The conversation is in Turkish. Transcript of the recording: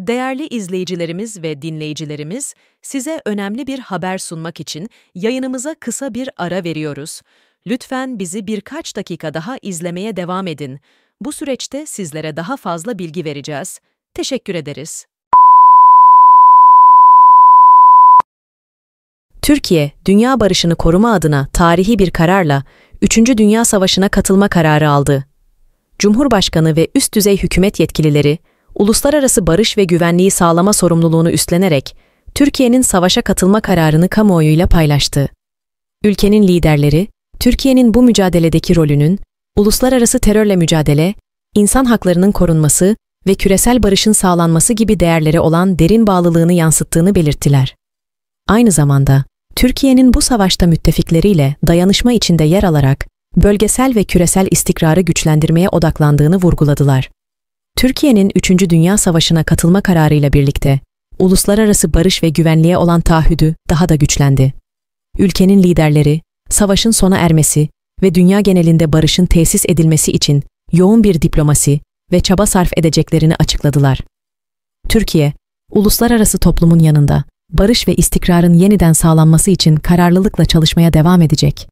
Değerli izleyicilerimiz ve dinleyicilerimiz, size önemli bir haber sunmak için yayınımıza kısa bir ara veriyoruz. Lütfen bizi birkaç dakika daha izlemeye devam edin. Bu süreçte sizlere daha fazla bilgi vereceğiz. Teşekkür ederiz. Türkiye, dünya barışını koruma adına tarihi bir kararla 3. Dünya Savaşı'na katılma kararı aldı. Cumhurbaşkanı ve üst düzey hükümet yetkilileri, uluslararası barış ve güvenliği sağlama sorumluluğunu üstlenerek Türkiye'nin savaşa katılma kararını kamuoyuyla paylaştı. Ülkenin liderleri, Türkiye'nin bu mücadeledeki rolünün, uluslararası terörle mücadele, insan haklarının korunması ve küresel barışın sağlanması gibi değerlere olan derin bağlılığını yansıttığını belirttiler. Aynı zamanda, Türkiye'nin bu savaşta müttefikleriyle dayanışma içinde yer alarak, bölgesel ve küresel istikrarı güçlendirmeye odaklandığını vurguladılar. Türkiye'nin 3. Dünya Savaşı'na katılma kararıyla birlikte, uluslararası barış ve güvenliğe olan taahhüdü daha da güçlendi. Ülkenin liderleri, savaşın sona ermesi ve dünya genelinde barışın tesis edilmesi için yoğun bir diplomasi ve çaba sarf edeceklerini açıkladılar. Türkiye, uluslararası toplumun yanında, barış ve istikrarın yeniden sağlanması için kararlılıkla çalışmaya devam edecek.